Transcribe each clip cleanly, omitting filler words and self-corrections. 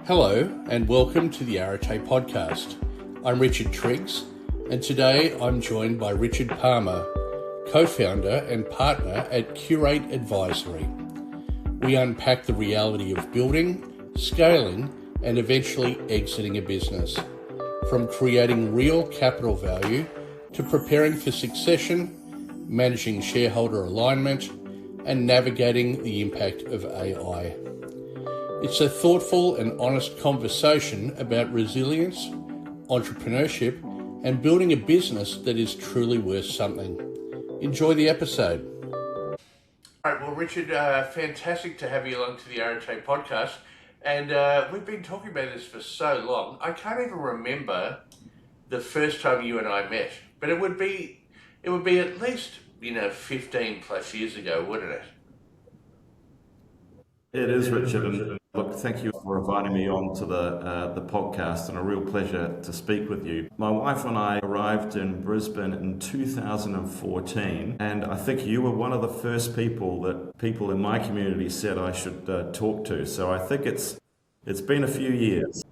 Hello and welcome to the Arete Podcast. I'm Richard Triggs and today I'm joined by Richard Palmer, co-founder and partner at Qurate Advisory. We unpack the reality of building, scaling and eventually exiting a business, from creating real capital value to preparing for succession, managing shareholder alignment and navigating the impact of AI. It's a thoughtful and honest conversation about resilience, entrepreneurship, and building a business that is truly worth something. Enjoy the episode. All right, well, Richard, fantastic to have you along to the Arete Podcast. And we've been talking about this for so long. I can't even remember the first time you and I met, but it would be at least, 15 plus years ago, wouldn't it? It is, Richard, and look, thank you for inviting me on to the podcast, and a real pleasure to speak with you. My wife and I arrived in Brisbane in 2014, and I think you were one of the first people that people in my community said I should talk to. So I think it's been a few years.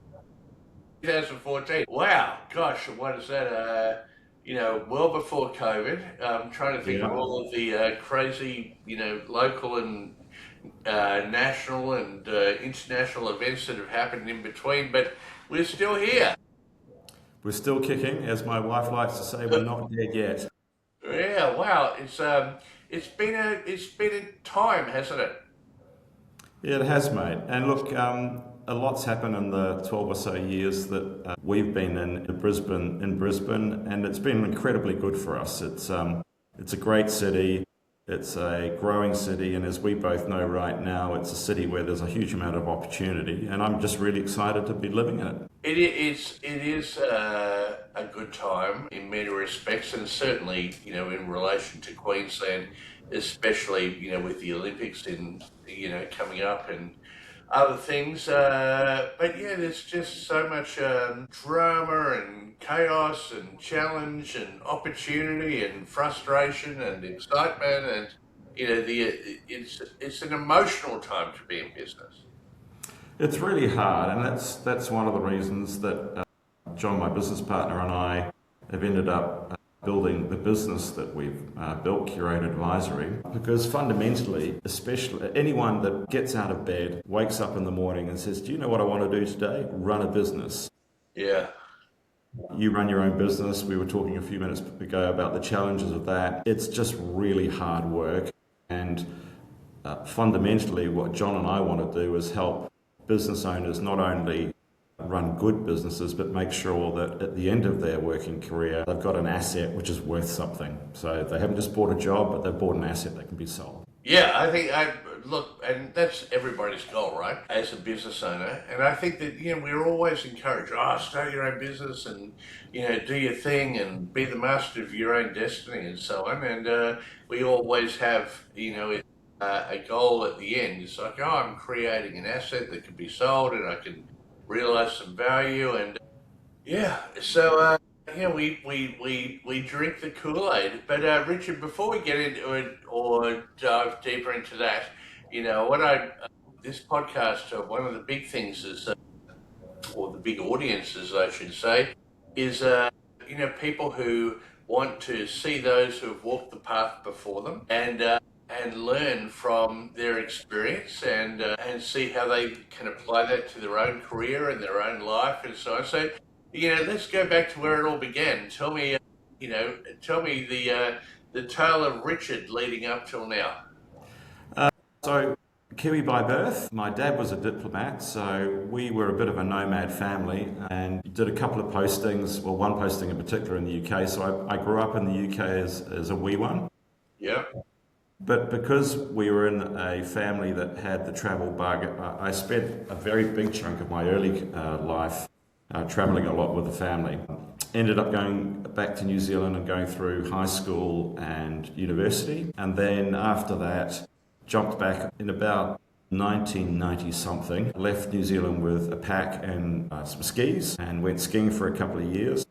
2014. Wow, gosh, what is that? Well before COVID. I'm trying to think of all of the crazy, local and national and international events that have happened in between, but we're still here. We're still kicking, as my wife likes to say. We're not dead yet. Yeah, wow. It's been a time, hasn't it? Yeah, it has, mate. And look, a lot's happened in the 12 or so years that we've been in Brisbane, and it's been incredibly good for us. It's a great city. It's a growing city, and as we both know right now, it's a city where there's a huge amount of opportunity, and I'm just really excited to be living in it. It is a good time in many respects, and certainly, in relation to Queensland, especially, with the Olympics coming up and other things. But yeah, there's just so much drama and chaos and challenge and opportunity and frustration and excitement, and it's an emotional time to be in business. It's really hard, and that's one of the reasons that John, my business partner, and I have ended up building the business that we've built, Qurate Advisory, because fundamentally, especially anyone that gets out of bed, wakes up in the morning and says, do you know what I want to do today? Run a business. Yeah. You run your own business. We were talking a few minutes ago about the challenges of that. It's just really hard work. And fundamentally, what John and I want to do is help business owners not only run good businesses, but make sure that at the end of their working career, they've got an asset which is worth something. So they haven't just bought a job, but they've bought an asset that can be sold. Yeah, I think, and that's everybody's goal, right? As a business owner. And I think that, we're always encouraged, start your own business and, do your thing and be the master of your own destiny and so on. And we always have, a goal at the end. It's like, I'm creating an asset that can be sold and I can realize some value. And so we drink the Kool-Aid. But Richard, before we get into it or dive deeper into that, this podcast, one of the big things is, or the big audiences, I should say, is people who want to see those who have walked the path before them and learn from their experience and see how they can apply that to their own career and their own life and so on. So, let's go back to where it all began. Tell me the tale of Richard leading up till now. So, Kiwi by birth. My dad was a diplomat, so we were a bit of a nomad family and did a couple of postings, well, one posting in particular in the UK. So I grew up in the UK as a wee one. Yeah. But because we were in a family that had the travel bug, I spent a very big chunk of my early life traveling a lot with the family. Ended up going back to New Zealand and going through high school and university. And then after that, jumped back in about 1990 something, left New Zealand with a pack and some skis and went skiing for a couple of years.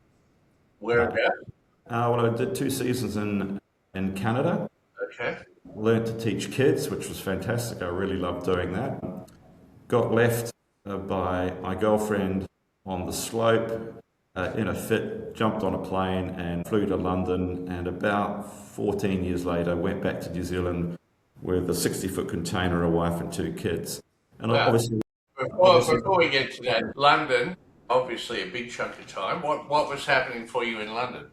Whereabouts? Well, I did 2 seasons in Canada. Okay. Learned to teach kids, which was fantastic. I really loved doing that. Got left by my girlfriend on the slope in a fit, jumped on a plane and flew to London, and about 14 years later went back to New Zealand with a 60-foot container, a wife and two kids. And Wow. obviously, Before we get to that, London, obviously a big chunk of time. What was happening for you in London?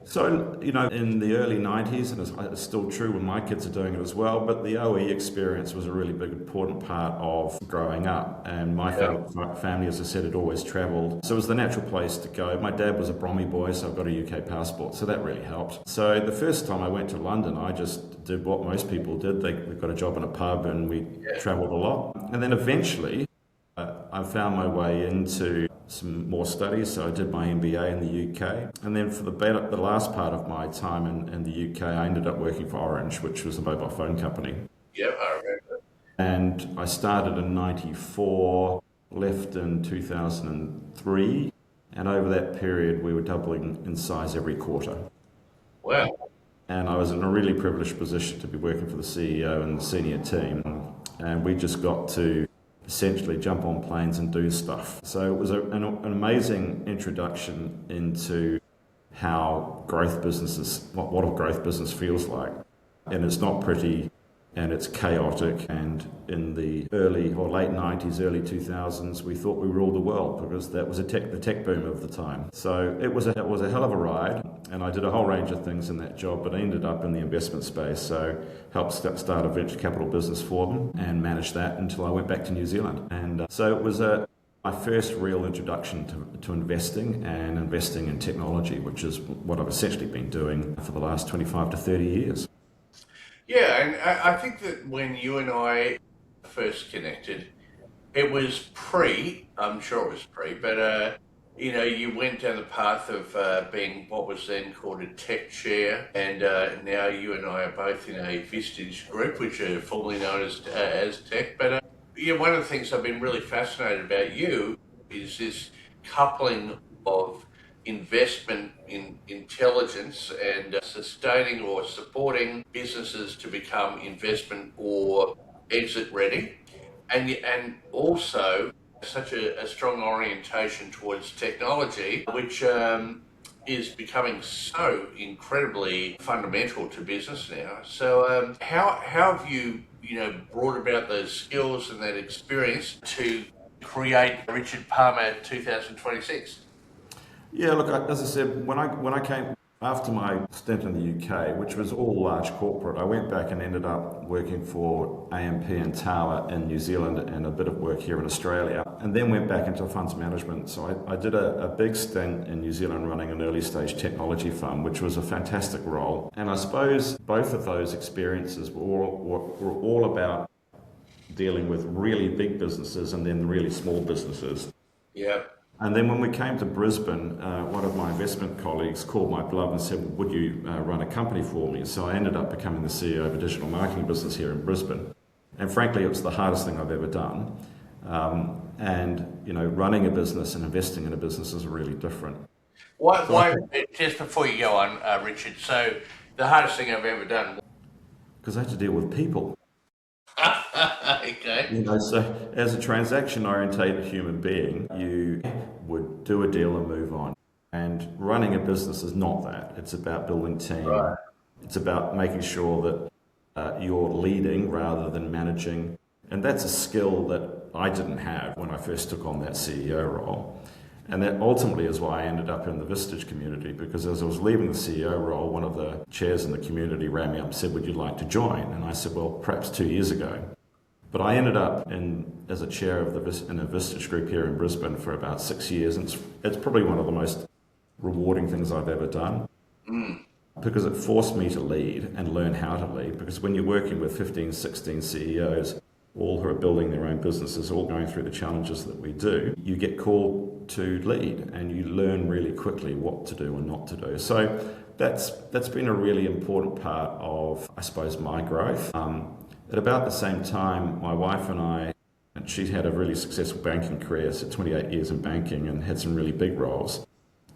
so, in the early 90s, and it's still true when my kids are doing it as well, but the OE experience was a really big, important part of growing up. And my family, as I said, had always travelled. So it was the natural place to go. My dad was a Brommy boy, so I've got a UK passport, so that really helped. So the first time I went to London, I just did what most people did. They got a job in a pub and we travelled a lot. And then eventually, I found my way into some more studies, so I did my MBA in the UK, and then for the last part of my time in the UK, I ended up working for Orange, which was a mobile phone company. Yeah, I remember. And I started in '94, left in 2003, and over that period we were doubling in size every quarter. Wow. And I was in a really privileged position to be working for the CEO and the senior team, and we just got to essentially jump on planes and do stuff. So it was an amazing introduction into how growth businesses, what a growth business feels like. And it's not pretty, and it's chaotic. And in the early or late 90s, early 2000s, we thought we ruled the world because that was the tech boom of the time. So it was a hell of a ride, and I did a whole range of things in that job, but I ended up in the investment space. So helped start a venture capital business for them and managed that until I went back to New Zealand. And so it was my first real introduction to investing and investing in technology, which is what I've essentially been doing for the last 25 to 30 years. Yeah, and I think that when you and I first connected, it was I'm sure it was but you went down the path of being what was then called a tech chair, and now you and I are both in a Vistage group, which are formerly known as tech. But one of the things I've been really fascinated about you is this coupling of investment in intelligence and sustaining or supporting businesses to become investment or exit ready, and also such a strong orientation towards technology, which is becoming so incredibly fundamental to business now. So how have you brought about those skills and that experience to create Richard Palmer 2026? Yeah, look, as I said, when I came after my stint in the UK, which was all large corporate, I went back and ended up working for AMP and Tower in New Zealand and a bit of work here in Australia, and then went back into funds management. So I did a big stint in New Zealand running an early stage technology fund, which was a fantastic role. And I suppose both of those experiences were all about dealing with really big businesses and then really small businesses. Yeah. And then when we came to Brisbane, one of my investment colleagues called my bluff and said, would you run a company for me? So I ended up becoming the CEO of a digital marketing business here in Brisbane. And frankly, it was the hardest thing I've ever done. Running a business and investing in a business is really different. Why, just before you go on, Richard, so the hardest thing I've ever done? Because I had to deal with people. Okay. So as a transaction-orientated human being, you would do a deal and move on. And running a business is not that. It's about building team. Right. It's about making sure that you're leading rather than managing. And that's a skill that I didn't have when I first took on that CEO role. And that ultimately is why I ended up in the Vistage community, because as I was leaving the CEO role, one of the chairs in the community ran me up and said, would you like to join? And I said, well, perhaps 2 years ago. But I ended up as a chair of in a Vistage group here in Brisbane for about 6 years. And it's probably one of the most rewarding things I've ever done. Because it forced me to lead and learn how to lead. Because when you're working with 15, 16 CEOs, all who are building their own businesses, all going through the challenges that we do, you get called to lead and you learn really quickly what to do and not to do. So that's been a really important part of, I suppose, my growth. At about the same time, my wife and she had a really successful banking career, so 28 years in banking and had some really big roles,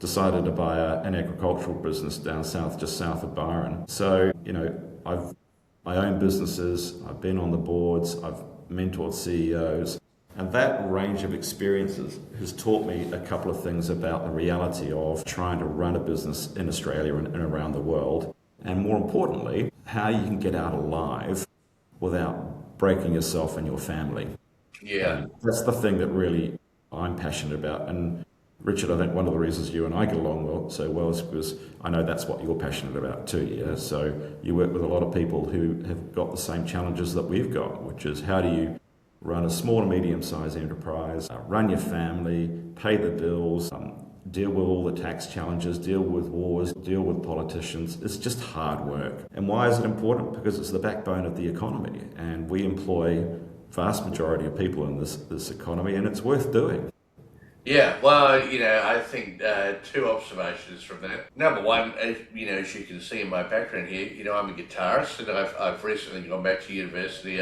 decided to buy an agricultural business down south, just south of Byron. So, I own businesses, I've been on the boards, I've mentored CEOs, And that range of experiences has taught me a couple of things about the reality of trying to run a business in Australia and around the world. And more importantly, how you can get out alive without breaking yourself and your family. Yeah. That's the thing that really I'm passionate about. And Richard, I think one of the reasons you and I get along so well is because I know that's what you're passionate about too. Yeah. So you work with a lot of people who have got the same challenges that we've got, which is how do you run a small and medium-sized enterprise, run your family, pay the bills, deal with all the tax challenges, deal with wars, deal with politicians. It's just hard work. And why is it important? Because it's the backbone of the economy, and we employ vast majority of people in this economy, and it's worth doing. Yeah, well, I think two observations from that. Number one, as you can see in my background here, I'm a guitarist, and I've recently gone back to university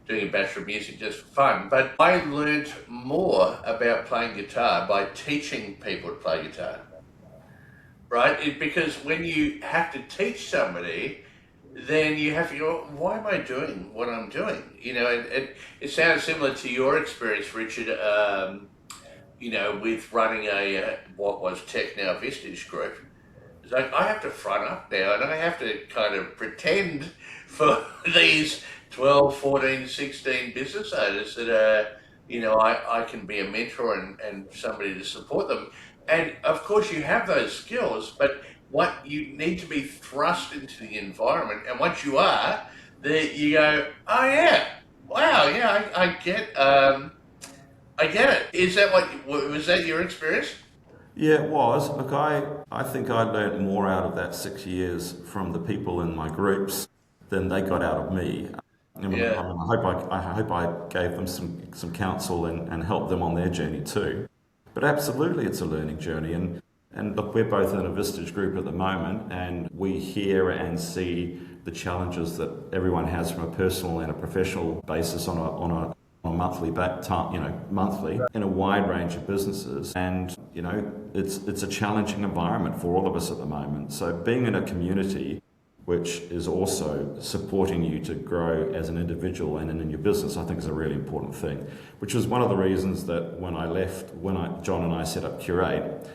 doing a Bachelor of Music just for fun. But I learned more about playing guitar by teaching people to play guitar, right? Because when you have to teach somebody, then you have to go, why am I doing what I'm doing? And it sounds similar to your experience, Richard, with running what was Tech Now Vistage Group. It's like, I have to front up now, and I have to kind of pretend for these 12, 14, 16 business owners that, I can be a mentor and somebody to support them. And of course you have those skills, but what you need to be thrust into the environment. And once you are, you go, oh yeah, wow, yeah, I get it. Was that your experience? Yeah, it was. Look, I think I learned more out of that 6 years from the people in my groups than they got out of me. Yeah. I hope I gave them some counsel and helped them on their journey too. But absolutely, it's a learning journey. And look, we're both in a Vistage group at the moment, and we hear and see the challenges that everyone has from a personal and a professional basis on a monthly monthly in a wide range of businesses. And it's a challenging environment for all of us at the moment. So being in a community which is also supporting you to grow as an individual and in your business, I think is a really important thing, which was one of the reasons that when John and I set up Qurate,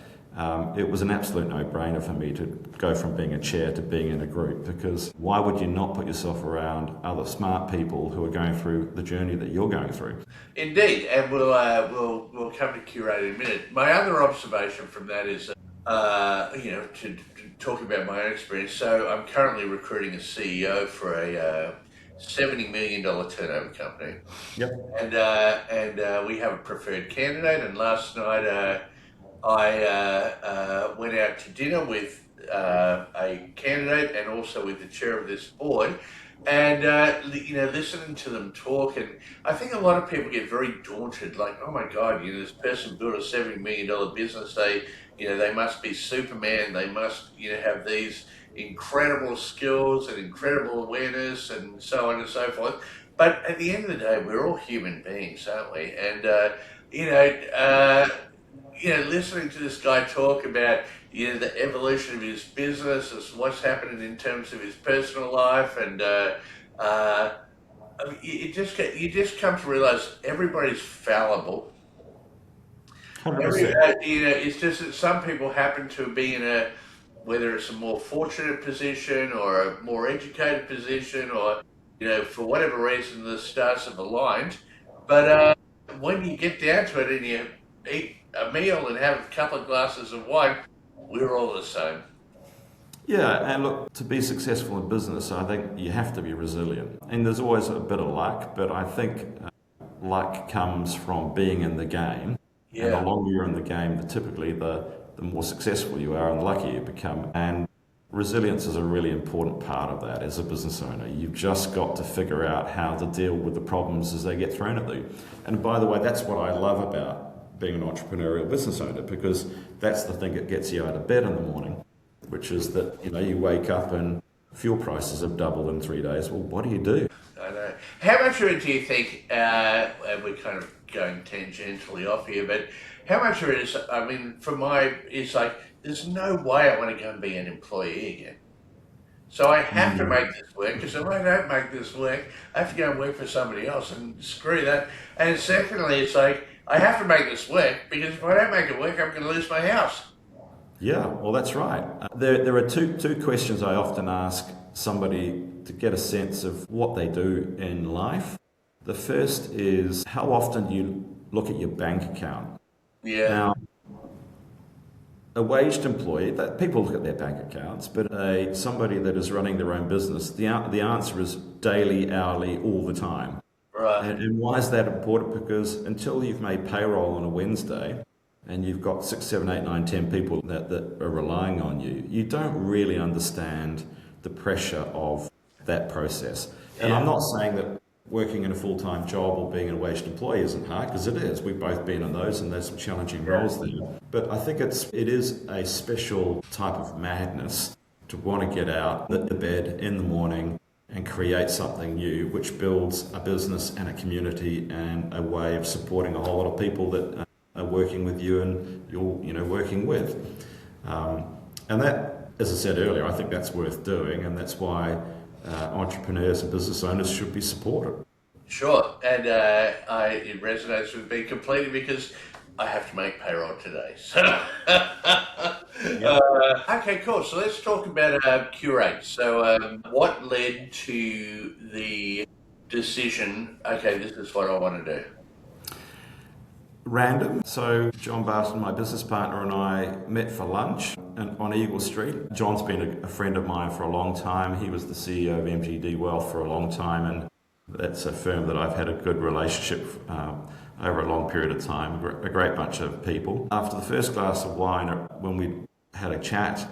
it was an absolute no-brainer for me to go from being a chair to being in a group, because why would you not put yourself around other smart people who are going through the journey that you're going through? Indeed, and we'll come to Qurate in a minute. My other observation from that is, to talk about my own experience. So I'm currently recruiting a CEO for a $70 million turnover company. Yep. And we have a preferred candidate. And last night I went out to dinner with a candidate and also with the chair of this board. And, listening to them talk, and I think a lot of people get very daunted, like, oh my God, this person built a $70 million business. They must be Superman. They must, have these incredible skills and incredible awareness and so on and so forth. But at the end of the day, we're all human beings, aren't we? And, listening to this guy talk about, the evolution of his business, as what's happening in terms of his personal life, and you just come to realize everybody's fallible. 100%. It's just that some people happen to be in whether it's a more fortunate position or a more educated position, or for whatever reason the stars have aligned. But when you get down to it and you eat a meal and have a couple of glasses of wine, we're all the same. Yeah, and look, to be successful in business, I think you have to be resilient. And there's always a bit of luck, but I think luck comes from being in the game. Yeah. And the longer you're in the game, typically the more successful you are and the luckier you become. And resilience is a really important part of that as a business owner. You've just got to figure out how to deal with the problems as they get thrown at you. And by the way, that's what I love about being an entrepreneurial business owner, because that's the thing that gets you out of bed in the morning, which is that you wake up and fuel prices have doubled in 3 days. Well, what do you do? I know. How much of it do you think, and we're kind of going tangentially off here, but how much of it is, it's like, there's no way I want to go and be an employee again. So I have to make this work, because if I don't make this work, I have to go and work for somebody else, and screw that. And secondly, it's like, I have to make this work, because if I don't make it work, I'm going to lose my house. Yeah, well, that's right. There are two questions I often ask somebody to get a sense of what they do in life. The first is, how often do you look at your bank account? Yeah. Now, a waged employee, that people look at their bank accounts, but somebody that is running their own business, the answer is daily, hourly, all the time. Right. And why is that important? Because until you've made payroll on a Wednesday and you've got 6, 7, 8, 9, 10 people that are relying on you, you don't really understand the pressure of that process. And Yeah. I'm not saying that working in a full-time job or being a waged employee isn't hard, because it is. We've both been in those, and there's some challenging roles there. But I think it is a special type of madness to want to get out of the bed in the morning and create something new, which builds a business and a community and a way of supporting a whole lot of people that are working with you and you're working with. And that, as I said earlier, I think that's worth doing, and that's why entrepreneurs and business owners should be supported. Sure, and it resonates with me completely, because I have to make payroll today. So, okay, cool. So let's talk about Qurate. So, what led to the decision? Okay, this is what I want to do. Random. So John Barton, my business partner, and I met for lunch on Eagle Street. John's been a friend of mine for a long time. He was the CEO of MGD Wealth for a long time, and that's a firm that I've had a good relationship over a long period of time, a great bunch of people. After the first glass of wine, when we had a chat,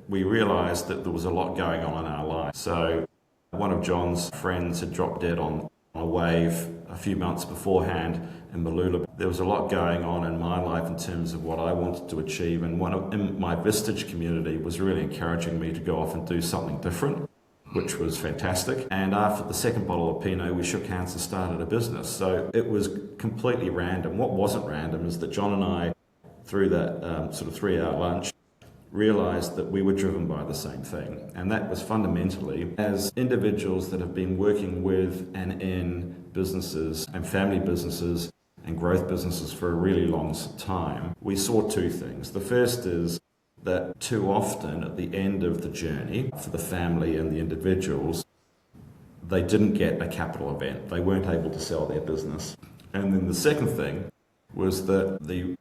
we realised that there was a lot going on in our lives. So one of John's friends had dropped dead on a wave a few months beforehand in Malula. There was a lot going on in my life in terms of what I wanted to achieve, and in my Vistage community was really encouraging me to go off and do something different, which was fantastic. And after the second bottle of Pinot, we shook hands and started a business. So it was completely random. What wasn't random is that John and I, through that sort of 3-hour lunch, realised that we were driven by the same thing. And that was fundamentally, as individuals that have been working with and in businesses and family businesses and growth businesses for a really long time, we saw two things. The first is that too often at the end of the journey for the family and the individuals, they didn't get a capital event. They weren't able to sell their business. And then the second thing was that the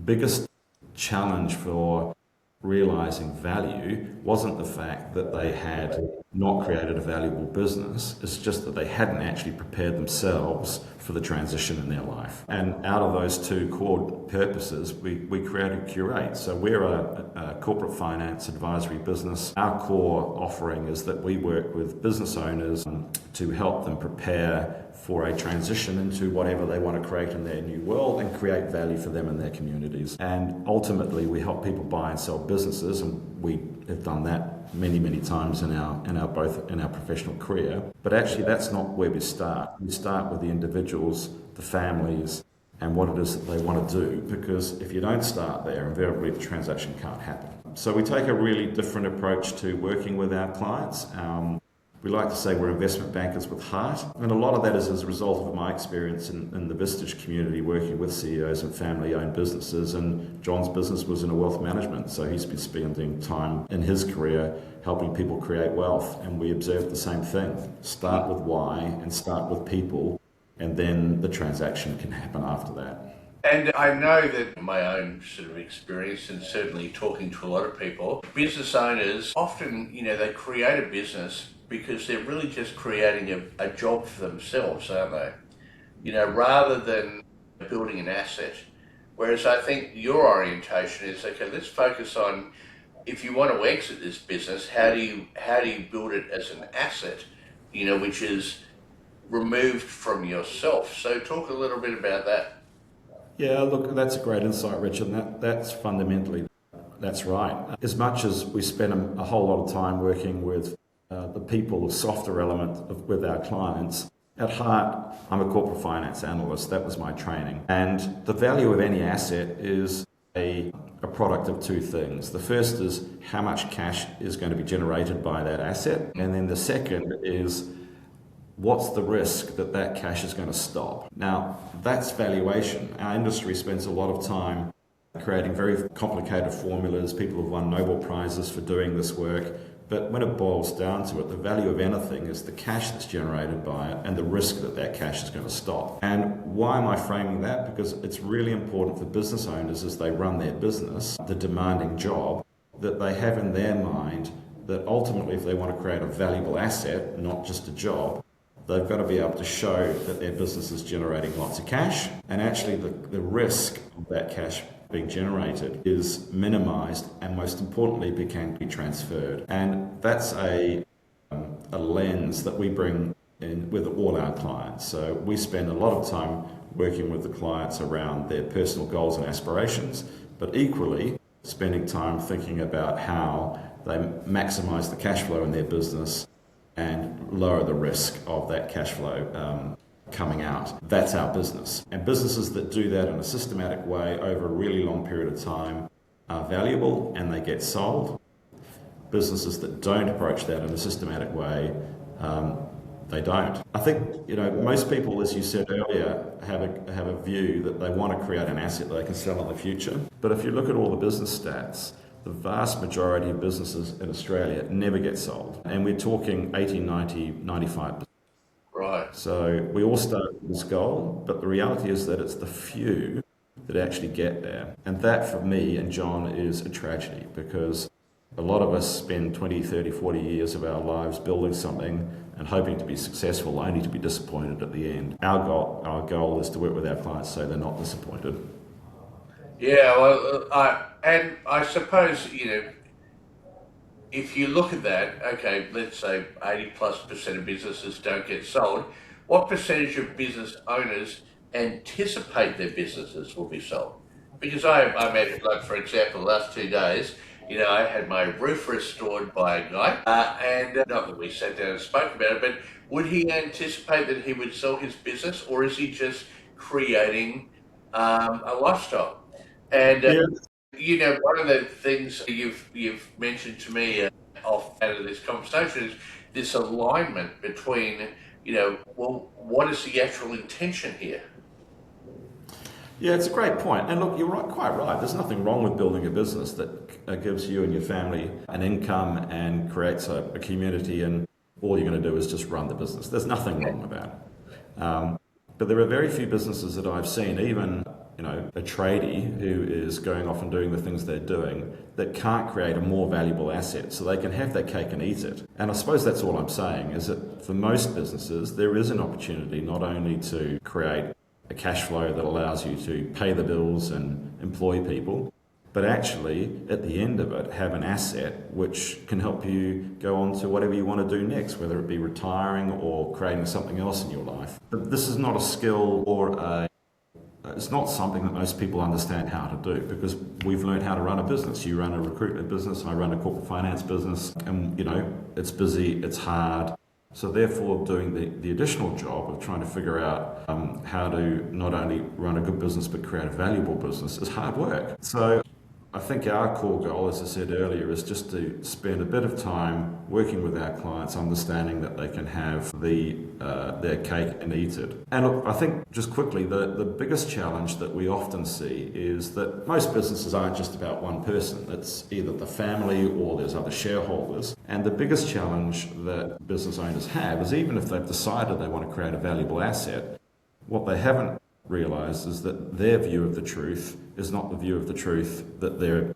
biggest challenge for realizing value wasn't the fact that they had not created a valuable business, it's just that they hadn't actually prepared themselves for the transition in their life. And out of those two core purposes, we created Qurate. So we're a corporate finance advisory business. Our core offering is that we work with business owners to help them prepare for a transition into whatever they want to create in their new world and create value for them and their communities. And ultimately, we help people buy and sell businesses, and we have done that many times in our professional career. But actually, that's not where we start. We start with the individuals, the families, and what it is that they want to do. Because if you don't start there, invariably the transaction can't happen. So we take a really different approach to working with our clients. We like to say we're investment bankers with heart, and a lot of that is as a result of my experience in the Vistage community working with CEOs and family-owned businesses, and John's business was in wealth management, so he's been spending time in his career helping people create wealth, and we observed the same thing. Start with why and start with people, and then the transaction can happen after that. And I know that my own sort of experience, and certainly talking to a lot of people, business owners often, they create a business because they're really just creating a job for themselves, aren't they? Rather than building an asset. Whereas I think your orientation is, okay, let's focus on, if you want to exit this business, how do you build it as an asset, which is removed from yourself. So talk a little bit about that. Yeah, look, that's a great insight, Richard. That's fundamentally, that's right. As much as we spend a whole lot of time working with the people, the softer element with our clients, at heart, I'm a corporate finance analyst. That was my training. And the value of any asset is a product of two things. The first is how much cash is going to be generated by that asset, and then the second is what's the risk that that cash is going to stop. Now, that's valuation. Our industry spends a lot of time creating very complicated formulas. People have won Nobel Prizes for doing this work. But when it boils down to it, the value of anything is the cash that's generated by it and the risk that that cash is going to stop. And why am I framing that? Because it's really important for business owners as they run their business, the demanding job, that they have in their mind that ultimately if they want to create a valuable asset, not just a job, they've got to be able to show that their business is generating lots of cash, and actually the risk of that cash being generated is minimized, and most importantly can be transferred. And that's a lens that we bring in with all our clients. So we spend a lot of time working with the clients around their personal goals and aspirations, but equally spending time thinking about how they maximize the cash flow in their business and lower the risk of that cash flow coming out. That's our business. And businesses that do that in a systematic way over a really long period of time are valuable and they get sold. Businesses that don't approach that in a systematic way, they don't. I think, most people, as you said earlier, have a view that they want to create an asset that they can sell in the future. But if you look at all the business stats, the vast majority of businesses in Australia never get sold. And we're talking 80, 90, 95%. Right. So we all start with this goal, but the reality is that it's the few that actually get there. And that, for me and John, is a tragedy, because a lot of us spend 20, 30, 40 years of our lives building something and hoping to be successful, only to be disappointed at the end. Our goal is to work with our clients so they're not disappointed. Yeah, well, I suppose, if you look at that, okay, let's say 80+% of businesses don't get sold. What percentage of business owners anticipate their businesses will be sold? Because I imagine, like, for example, the last 2 days, I had my roof restored by a guy, and not that we sat down and spoke about it, but would he anticipate that he would sell his business, or is he just creating a lifestyle? And one of the things you've mentioned to me out of this conversation is this alignment between, what is the actual intention here? Yeah, it's a great point. And look, you're quite right. There's nothing wrong with building a business that gives you and your family an income and creates a community, and all you're going to do is just run the business. There's nothing wrong with that. But there are very few businesses that I've seen, even a tradie who is going off and doing the things they're doing, that can't create a more valuable asset so they can have their cake and eat it. And I suppose that's all I'm saying, is that for most businesses, there is an opportunity not only to create a cash flow that allows you to pay the bills and employ people, but actually, at the end of it, have an asset which can help you go on to whatever you want to do next, whether it be retiring or creating something else in your life. But this is not a skill it's not something that most people understand how to do, because we've learned how to run a business. You run a recruitment business, I run a corporate finance business, and it's busy, it's hard. So therefore, doing the additional job of trying to figure out how to not only run a good business but create a valuable business is hard work. So I think our core goal, as I said earlier, is just to spend a bit of time working with our clients, understanding that they can have their cake and eat it. And look, I think just quickly, the biggest challenge that we often see is that most businesses aren't just about one person. It's either the family or there's other shareholders. And the biggest challenge that business owners have is, even if they've decided they want to create a valuable asset, what they haven't realised is that their view of the truth is not the view of the truth that their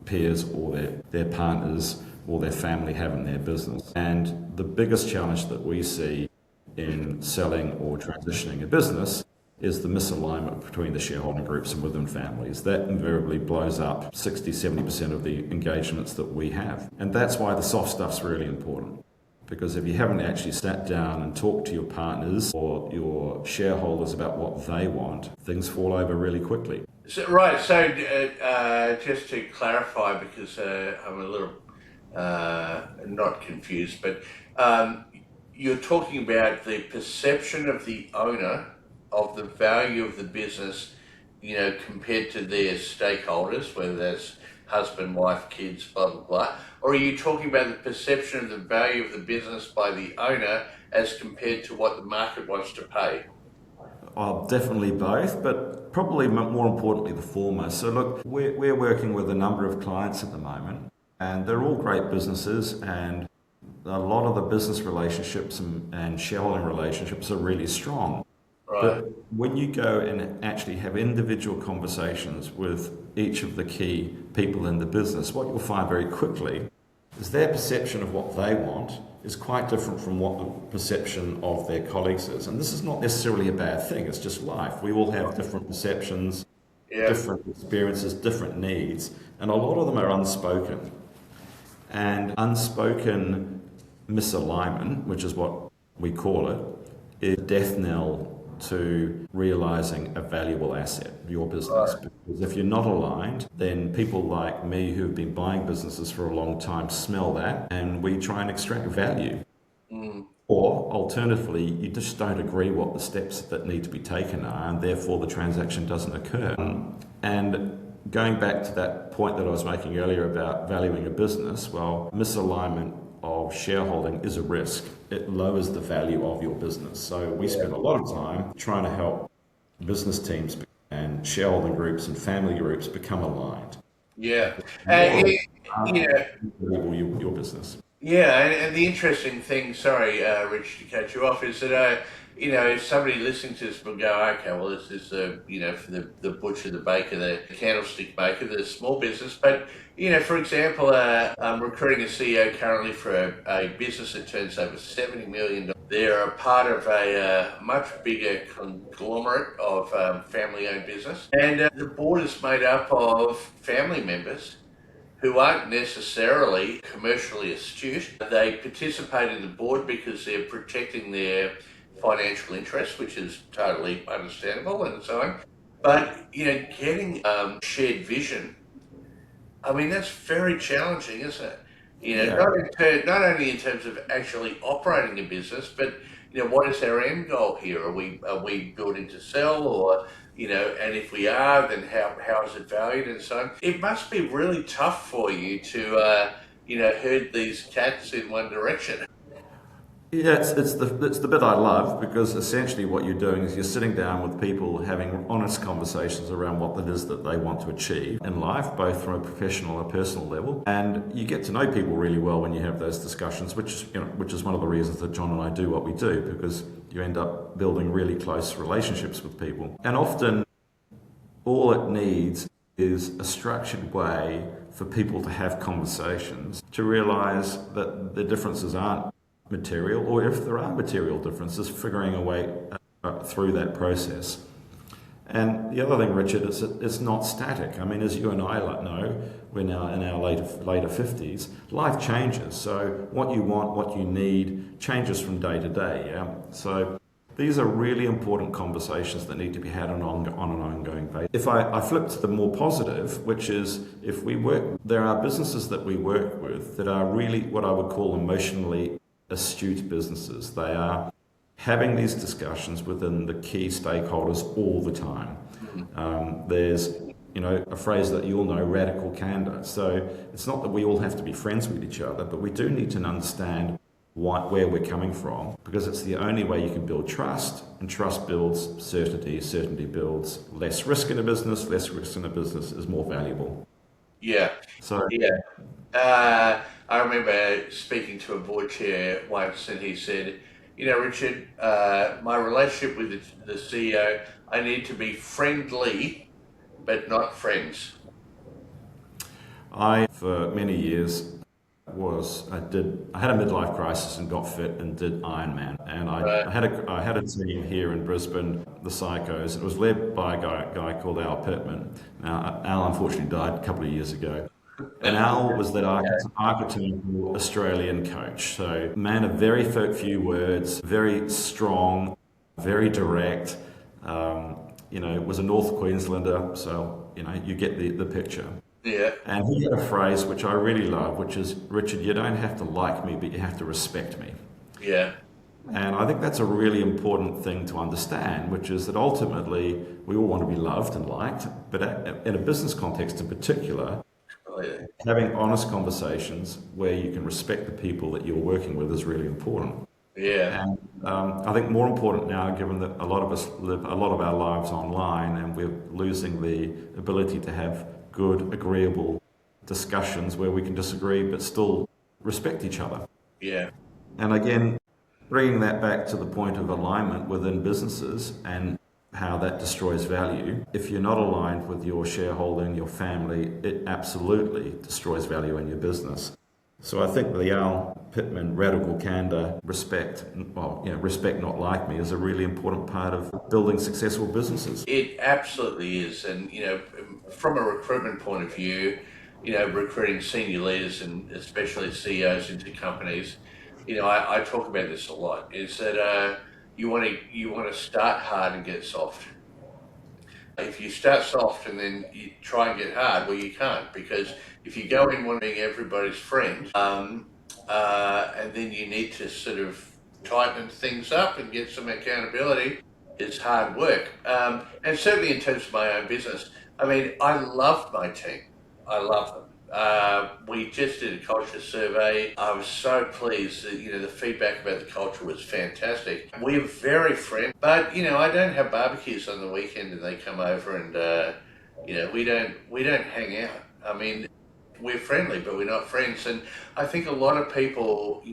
peers or their partners or their family have in their business. And the biggest challenge that we see in selling or transitioning a business is the misalignment between the shareholding groups and within families. That invariably blows up 60-70% of the engagements that we have. And that's why the soft stuff's really important. Because if you haven't actually sat down and talked to your partners or your shareholders about what they want, things fall over really quickly. So just to clarify, because I'm a little not confused, but you're talking about the perception of the owner of the value of the business compared to their stakeholders, whether that's husband, wife, kids, blah, blah, blah? Or are you talking about the perception of the value of the business by the owner as compared to what the market wants to pay? Oh, definitely both, but probably more importantly the former. So look, we're working with a number of clients at the moment, and they're all great businesses, and a lot of the business relationships and shareholding relationships are really strong. Right. But when you go and actually have individual conversations with each of the key people in the business, what you'll find very quickly is their perception of what they want is quite different from what the perception of their colleagues is. And this is not necessarily a bad thing, it's just life. We all have different perceptions, different experiences, different needs, and a lot of them are unspoken. And unspoken misalignment, which is what we call it, is a death knell to realizing a valuable asset, your business. Because if you're not aligned, then people like me who've been buying businesses for a long time smell that, and we try and extract value. Or alternatively, you just don't agree what the steps that need to be taken are, and therefore the transaction doesn't occur. And going back to that point that I was making earlier about valuing a business, well, misalignment of shareholding is a risk. It lowers the value of your business. So we spend a lot of time trying to help business teams and shareholding groups and family groups become aligned. Yeah. Your business. Yeah, and the interesting thing, sorry, Rich, to cut you off, is that, somebody listening to this will go, okay, well, this is for the butcher, the baker, the candlestick maker, the small business. But, for example, I'm recruiting a CEO currently for a business that turns over $70 million. They're a part of a much bigger conglomerate of family-owned business. And the board is made up of family members who aren't necessarily commercially astute. They participate in the board because they're protecting their financial interests, which is totally understandable and so on. But, getting shared vision, I mean, that's very challenging, isn't it? Not only in terms of actually operating a business, but, what is our end goal here? Are we building to sell, or, and if we are, then how is it valued and so on? It must be really tough for you to, herd these cats in one direction. Yeah, it's the bit I love, because essentially what you're doing is you're sitting down with people having honest conversations around what it is that they want to achieve in life, both from a professional and personal level. And you get to know people really well when you have those discussions, which is one of the reasons that John and I do what we do, because you end up building really close relationships with people. And often all it needs is a structured way for people to have conversations, to realize that the differences aren't material, or if there are material differences, figuring a way through that process. And the other thing, Richard, is it's not static. I mean, as you and I know, we're now in our later 50s, life changes. So what you want, what you need, changes from day to day. Yeah. So these are really important conversations that need to be had on an ongoing basis. If I flip to the more positive, which is there are businesses that we work with that are really what I would call emotionally astute businesses. They are having these discussions within the key stakeholders all the time. There's a phrase that you all know, radical candor. So it's not that we all have to be friends with each other, but we do need to understand where we're coming from, because it's the only way you can build trust, and trust builds certainty. Certainty builds less risk in a business. Less risk in a business is more valuable. Yeah. So yeah. I remember speaking to a board chair once, and he said, Richard, my relationship with the CEO, I need to be friendly, but not friends. For many years, I had a midlife crisis and got fit and did Ironman, and I had a team here in Brisbane, the Psychos. It was led by a guy called Al Pittman. Now, Al unfortunately died a couple of years ago. And Al was that archetypal Australian coach. So, man of very few words, very strong, very direct. Was a North Queenslander, so you get the picture. Yeah. And he had a phrase which I really love, which is, Richard, you don't have to like me, but you have to respect me. Yeah. And I think that's a really important thing to understand, which is that ultimately we all want to be loved and liked, but in a business context in particular, having honest conversations where you can respect the people that you're working with is really important. Yeah. And I think more important now, given that a lot of us live a lot of our lives online and we're losing the ability to have good, agreeable discussions where we can disagree but still respect each other. Yeah. And again, bringing that back to the point of alignment within businesses and how that destroys value. If you're not aligned with your shareholder and your family, it absolutely destroys value in your business. So I think the Al Pittman radical candor, respect not like me, is a really important part of building successful businesses. It absolutely is. And, from a recruitment point of view, recruiting senior leaders and especially CEOs into companies, I talk about this a lot, is that you want to start hard and get soft. If you start soft and then you try and get hard, well, you can't, because if you go in wanting everybody's friend, and then you need to sort of tighten things up and get some accountability, it's hard work. And certainly in terms of my own business, I mean, I love my team. I love them. We just did a culture survey. I was so pleased that, the feedback about the culture was fantastic. We're very friendly, but, I don't have barbecues on the weekend and they come over and, we don't hang out. I mean, we're friendly, but we're not friends. And I think a lot of people,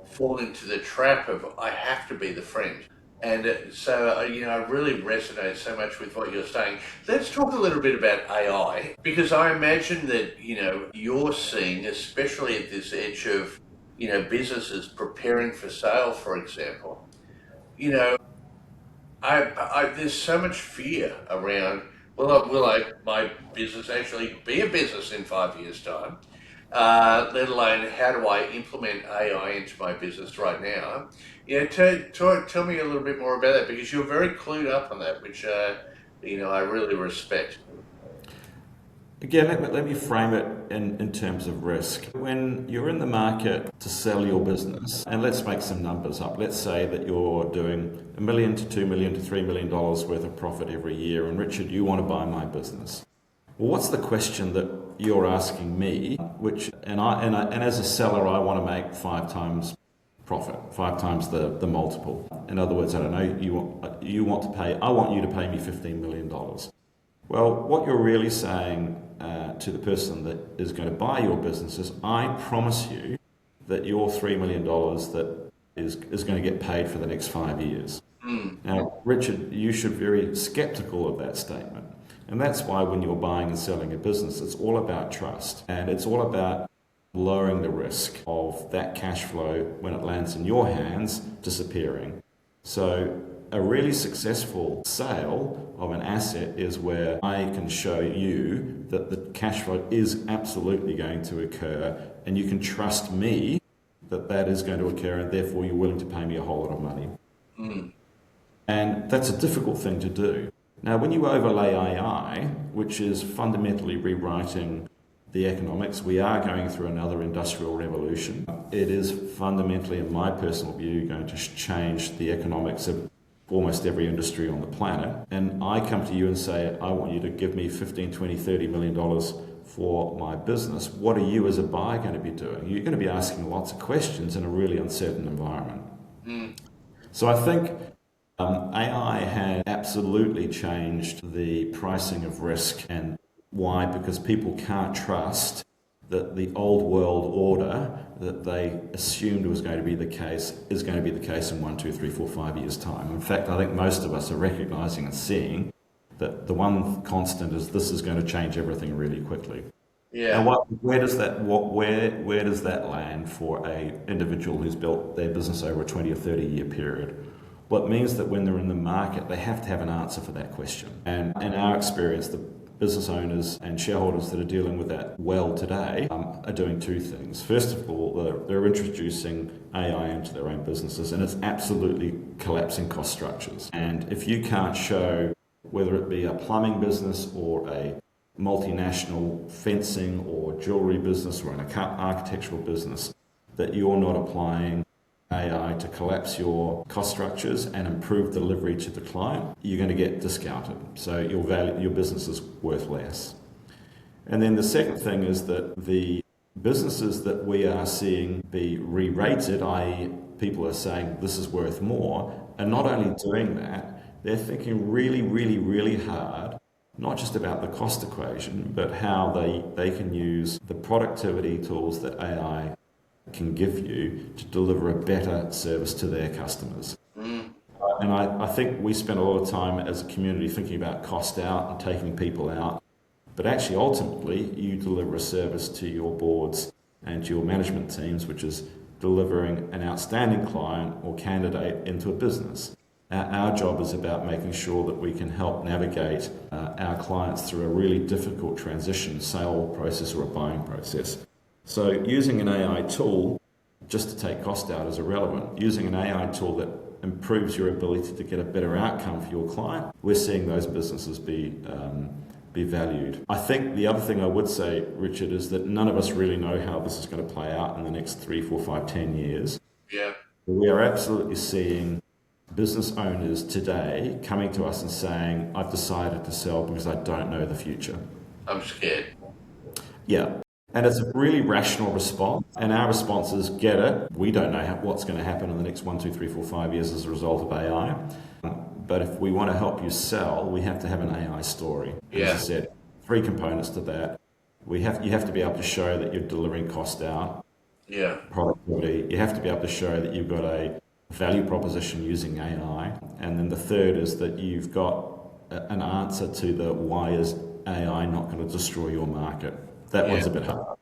fall into the trap of, I have to be the friend. And so, I really resonate so much with what you're saying. Let's talk a little bit about AI, because I imagine that, you're seeing, especially at this edge of, businesses preparing for sale, for example, there's so much fear around, will my business actually be a business in 5 years' time? Let alone how do I implement AI into my business right now? Tell me a little bit more about that, because you're very clued up on that, which I really respect. Again, let me frame it in terms of risk. When you're in the market to sell your business, and let's make some numbers up. Let's say that you're doing $1 million to $2 million to $3 million worth of profit every year, and Richard, you want to buy my business. Well, what's the question that you're asking me? And as a seller, I want to make 5 times profit, 5 times the multiple. In other words, I don't know, I want you to pay me $15 million. Well, what you're really saying to the person that is going to buy your business is, I promise you that your $3 million that is going to get paid for the next 5 years. Now, Richard, you should be very skeptical of that statement. And that's why when you're buying and selling a business, it's all about trust. And it's all about lowering the risk of that cash flow when it lands in your hands disappearing. So a really successful sale of an asset is where I can show you that the cash flow is absolutely going to occur, and you can trust me that that is going to occur, and therefore you're willing to pay me a whole lot of money. And that's a difficult thing to do. Now, when you overlay AI, which is fundamentally rewriting the economics, we are going through another industrial revolution. It is fundamentally, in my personal view, going to change the economics of almost every industry on the planet. And I come to you and say, I want you to give me $15, $20, $30 million for my business. What are you as a buyer going to be doing? You're going to be asking lots of questions in a really uncertain environment. So I think AI has absolutely changed the pricing of risk. And why? Because people can't trust that the old world order that they assumed was going to be the case is going to be the case in 1, 2, 3, 4, 5 years' time. In fact, I think most of us are recognizing and seeing that the one constant is this is going to change everything really quickly. Yeah. And where does that land for a individual who's built their business over a 20 or 30 year period? Well, it means that when they're in the market, they have to have an answer for that question. And in our experience, the business owners and shareholders that are dealing with that well today are doing 2 things. First of all, they're introducing AI into their own businesses, and it's absolutely collapsing cost structures. And if you can't show, whether it be a plumbing business or a multinational fencing or jewelry business or an architectural business, that you're not applying AI to collapse your cost structures and improve delivery to the client, you're going to get discounted. So your business is worth less. And then the second thing is that the businesses that we are seeing be re-rated, i.e. people are saying this is worth more, are not only doing that, they're thinking really, really, really hard, not just about the cost equation, but how they can use the productivity tools that AI can give you to deliver a better service to their customers. And I think we spend a lot of time as a community thinking about cost out and taking people out, but actually ultimately you deliver a service to your boards and to your management teams, which is delivering an outstanding client or candidate into a business. Our job is about making sure that we can help navigate our clients through a really difficult transition, sale process or a buying process. So using an AI tool just to take cost out is irrelevant. Using an AI tool that improves your ability to get a better outcome for your client, we're seeing those businesses be valued. I think the other thing I would say, Richard, is that none of us really know how this is going to play out in the next 3, 4, 5, 10 years. Yeah. We are absolutely seeing business owners today coming to us and saying, I've decided to sell because I don't know the future. I'm scared. Yeah. And it's a really rational response. And our response is, get it. We don't know what's going to happen in the next 1, 2, 3, 4, 5 years as a result of AI. But if we want to help you sell, we have to have an AI story. Yeah. As I said, 3 components to that. You have to be able to show that you're delivering cost out. Yeah. Productivity. You have to be able to show that you've got a value proposition using AI. And then the third is that you've got an answer to the why is AI not going to destroy your market. That one's a bit hard.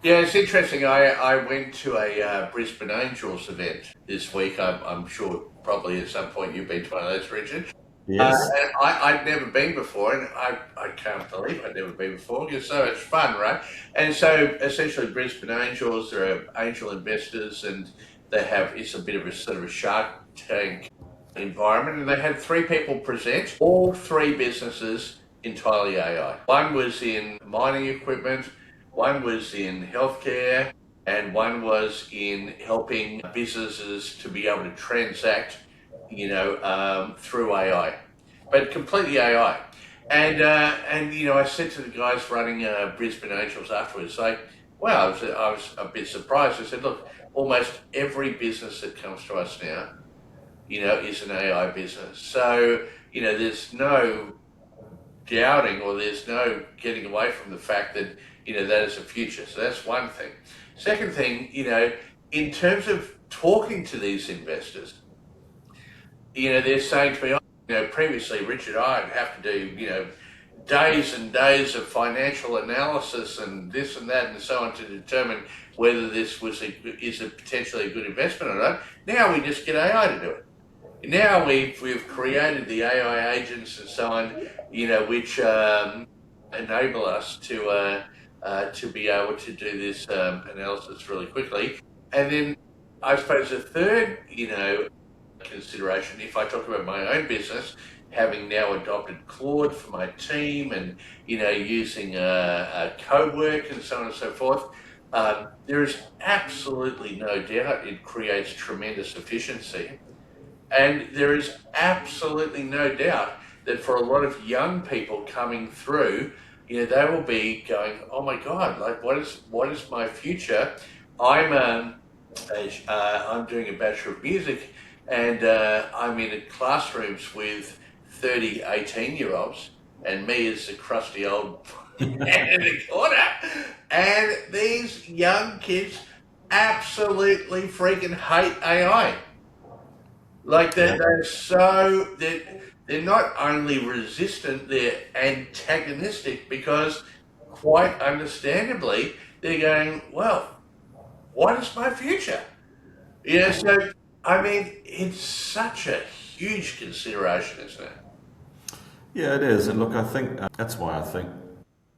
Yeah, it's interesting. I went to a Brisbane Angels event this week. I'm sure probably at some point you've been to one of those, Richard. Yes. And I'd never been before, and I can't believe I'd never been before. It's so much fun, right? And so essentially Brisbane Angels, they're angel investors, and it's a bit of a sort of a Shark Tank environment, and they had 3 people present, all 3 businesses entirely AI. One was in mining equipment, one was in healthcare, and one was in helping businesses to be able to transact, through AI, but completely AI. And I said to the guys running Brisbane Angels afterwards, wow, I was a bit surprised. I said, look, almost every business that comes to us now, is an AI business. So, there's no doubting or there's no getting away from the fact that, that is the future. So that's one thing. Second thing, in terms of talking to these investors, they're saying to me, previously, Richard, I'd have to do, days and days of financial analysis and this and that and so on to determine whether this is potentially a good investment or not. Now we just get AI to do it. Now we've created the AI agents and so on, which enable us to be able to do this analysis really quickly. And then I suppose the third, consideration, if I talk about my own business, having now adopted Claude for my team and, using co-work and so on and so forth, there is absolutely no doubt it creates tremendous efficiency. And there is absolutely no doubt that for a lot of young people coming through, they will be going, oh my God, what is my future? I'm doing a Bachelor of Music, and I'm in classrooms with 30 18-year-olds, and me as the crusty old man in the corner. And these young kids absolutely freaking hate AI. They're not only resistant, they're antagonistic, because quite understandably, they're going, well, what is my future? So, it's such a huge consideration, isn't it? Yeah, it is. And look, I think that's why I think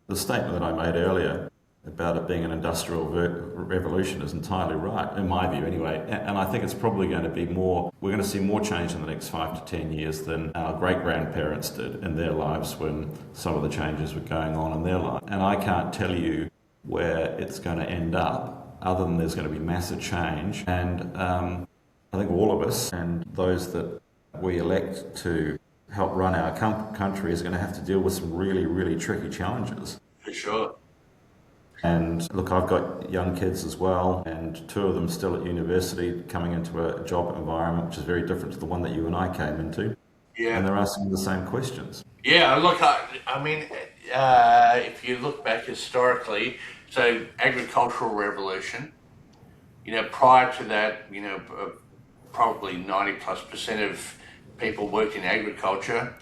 the statement that I made earlier about it being an industrial revolution is entirely right, in my view anyway. And I think it's probably going to be we're going to see more change in the next 5 to 10 years than our great-grandparents did in their lives when some of the changes were going on in their life. And I can't tell you where it's going to end up, other than there's going to be massive change. And I think all of us and those that we elect to help run our country is going to have to deal with some really, really tricky challenges. For sure. And look, I've got young kids as well, and two of them still at university, coming into a job environment which is very different to the one that you and I came into. Yeah. And they're asking the same questions. Yeah, look, I mean, if you look back historically, so agricultural revolution, prior to that, probably 90+% of people worked in agriculture.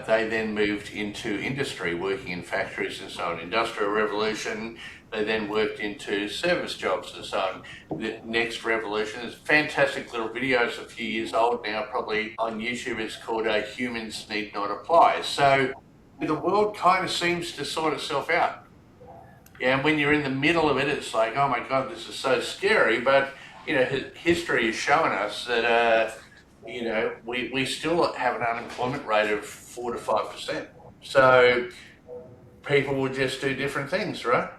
They then moved into industry, working in factories and so on. Industrial revolution, they then worked into service jobs and so on. The next revolution is fantastic little videos, a few years old now, probably on YouTube. It's called Humans Need Not Apply. So the world kind of seems to sort itself out. Yeah, and when you're in the middle of it, it's like, oh my God, this is so scary. But, history has shown us that, we still have an unemployment rate of 4 to 5%. So people will just do different things, right?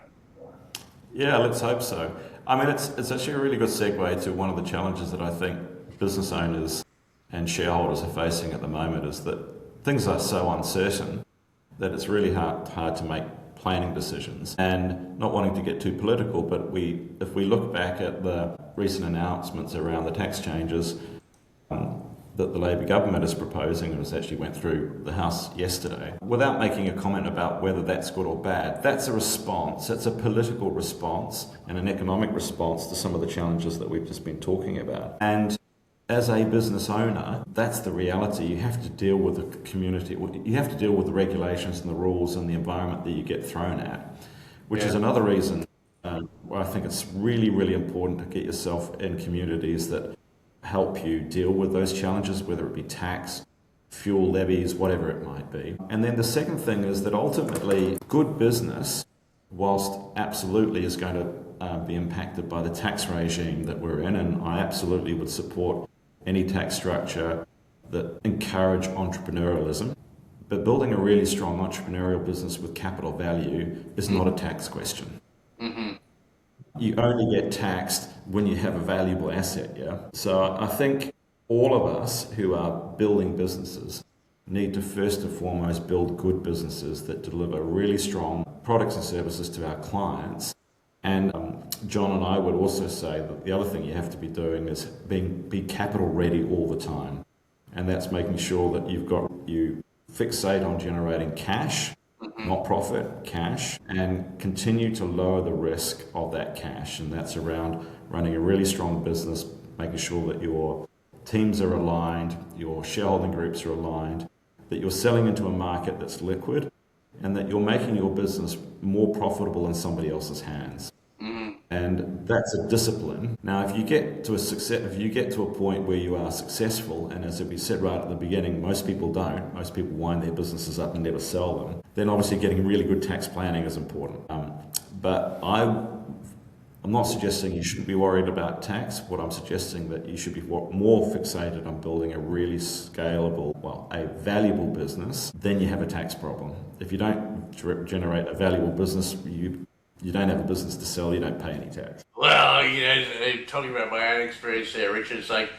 Yeah, let's hope so. I mean, it's actually a really good segue to one of the challenges that I think business owners and shareholders are facing at the moment, is that things are so uncertain that it's really hard to make planning decisions. And not wanting to get too political, but if we look back at the recent announcements around the tax changes that the Labor government is proposing, and it actually went through the House yesterday, without making a comment about whether that's good or bad, that's a response. It's a political response and an economic response to some of the challenges that we've just been talking about. And as a business owner, that's the reality. You have to deal with the community. You have to deal with the regulations and the rules and the environment that you get thrown at, which is another reason where I think it's really, really important to get yourself in communities that help you deal with those challenges, whether it be tax, fuel levies, whatever it might be. And then the second thing is that ultimately good business, whilst absolutely is going to be impacted by the tax regime that we're in, and I absolutely would support any tax structure that encourage entrepreneurialism, but building a really strong entrepreneurial business with capital value is not a tax question. Mm-hmm. You only get taxed when you have a valuable asset, yeah? So I think all of us who are building businesses need to first and foremost build good businesses that deliver really strong products and services to our clients. And John and I would also say that the other thing you have to be doing is be capital ready all the time. And that's making sure that you fixate on generating cash, not profit, cash, and continue to lower the risk of that cash. And that's around running a really strong business, making sure that your teams are aligned, your shareholding groups are aligned, that you're selling into a market that's liquid, and that you're making your business more profitable in somebody else's hands. And that's a discipline. Now, if you get to a point where you are successful, and as we said right at the beginning, most people don't. Most people wind their businesses up and never sell them. Then obviously getting really good tax planning is important. But I'm not suggesting you shouldn't be worried about tax. What I'm suggesting that you should be more fixated on building a really scalable, a valuable business. Then you have a tax problem. If you don't generate a valuable business, you don't have a business to sell, you don't pay any tax. Well, talking about my own experience there, Richard, it's like,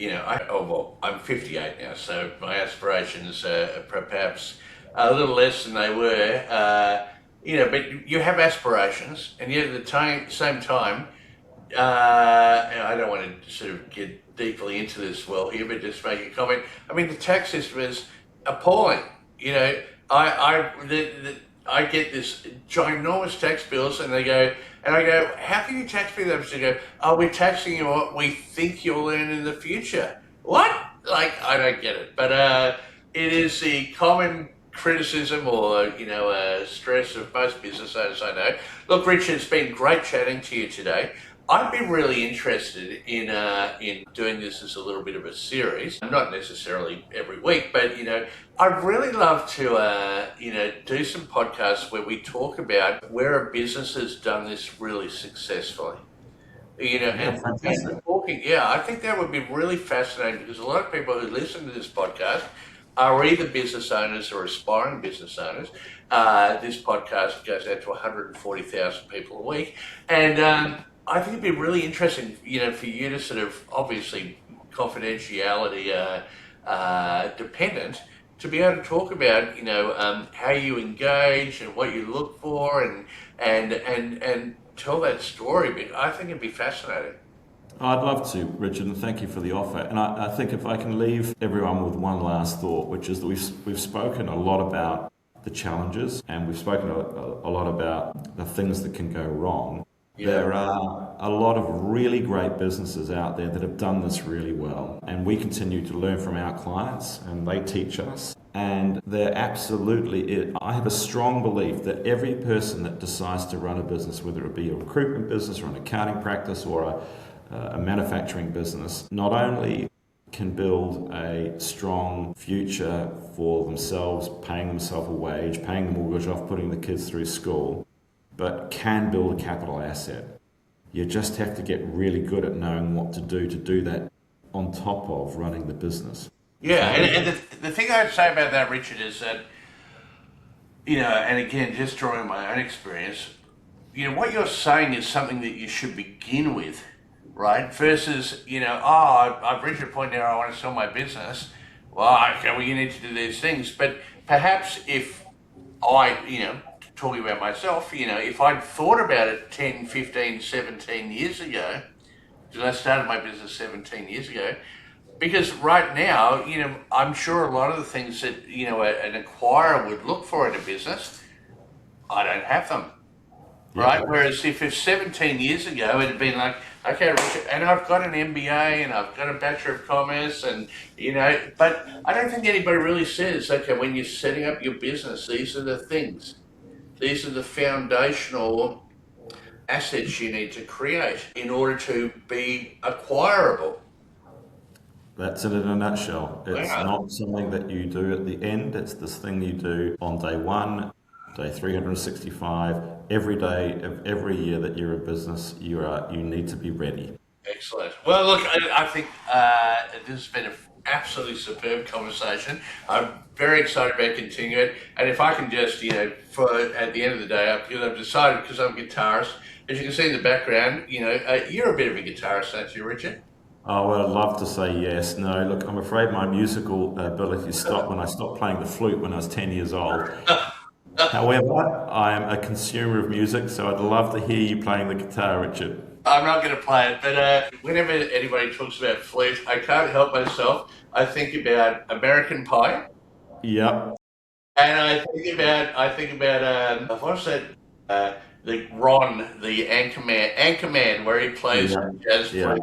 I'm 58 now, so my aspirations are perhaps a little less than they were, but you have aspirations, and yet at the same time, and I don't want to sort of get deeply into this well here, but just make a comment. I mean, the tax system is appalling. I get this ginormous tax bills, and I go, how can you tax me that? They go, we're taxing you what we think you'll earn in the future. What? Like, I don't get it. But it is the common criticism or, stress of most business owners I know. Look, Richard, it's been great chatting to you today. I've been really interested in doing this as a little bit of a series, not necessarily every week, but I'd really love to do some podcasts where we talk about where a business has done this really successfully. And talking, I think that would be really fascinating, because a lot of people who listen to this podcast are either business owners or aspiring business owners. This podcast goes out to 140,000 people a week, and I think it'd be really interesting, for you to sort of, obviously confidentiality dependent, to be able to talk about, how you engage and what you look for, and tell that story. But I think it'd be fascinating. I'd love to, Richard, and thank you for the offer. And I think if I can leave everyone with one last thought, which is that we've spoken a lot about the challenges, and we've spoken a lot about the things that can go wrong. Yeah. There are a lot of really great businesses out there that have done this really well, and we continue to learn from our clients, and they teach us. And they're absolutely, I have a strong belief that every person that decides to run a business, whether it be a recruitment business or an accounting practice or a manufacturing business, not only can build a strong future for themselves, paying themselves a wage, paying the mortgage off, putting the kids through school, but can build a capital asset. You just have to get really good at knowing what to do that on top of running the business. Yeah, and the thing I'd say about that, Richard, is that, and again, just drawing my own experience, what you're saying is something that you should begin with, right? Versus, I've reached a point now I want to sell my business. Well, okay, well, you need to do these things. But perhaps if talking about myself, if I'd thought about it 10, 15, 17 years ago, because I started my business 17 years ago, because right now, I'm sure a lot of the things that, an acquirer would look for in a business, I don't have them. Right? Yeah. Whereas if it's 17 years ago, it'd been like, okay, Richard, and I've got an MBA and I've got a Bachelor of Commerce, and, but I don't think anybody really says, okay, when you're setting up your business, these are the things. These are the foundational assets you need to create in order to be acquirable. That's it in a nutshell. It's Wow. not something that you do at the end. It's this thing you do on day one, day 365, every day of every year that you're in business. You need to be ready. Excellent. Well, look, I think this has been an absolutely superb conversation. I'm very excited about continuing it. And if I can just, at the end of the day, because I've decided, because I'm a guitarist, as you can see in the background, you're a bit of a guitarist, aren't you, Richard? Oh, well, I'd love to say yes. No, look, I'm afraid my musical ability stopped when I stopped playing the flute when I was 10 years old. However, I am a consumer of music, so I'd love to hear you playing the guitar, Richard. I'm not going to play it, but whenever anybody talks about flute, I can't help myself. I think about American Pie. Yep. And I think about what's that? The Ron, the Anchorman, where he plays jazz flute. Yeah.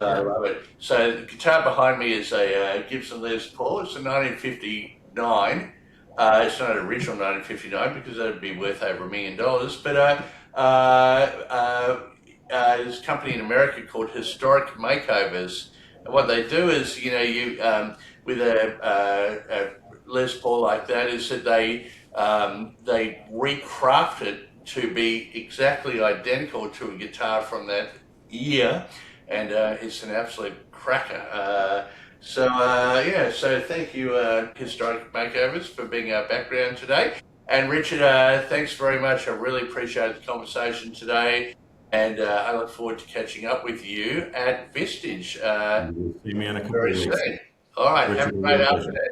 I love it. So the guitar behind me is a Gibson Les Paul. It's a 1959. It's not an original 1959 because that'd be worth over $1 million. But there's a company in America called Historic Makeovers, and what they do is, you with a Les Paul like that, is that they recraft it to be exactly identical to a guitar from that year, and it's an absolute cracker. So thank you, Historic Makeovers, for being our background today. And Richard, thanks very much. I really appreciate the conversation today. And I look forward to catching up with you at Vistage See me in a couple very of weeks. soon. All right, Richard, have a great afternoon.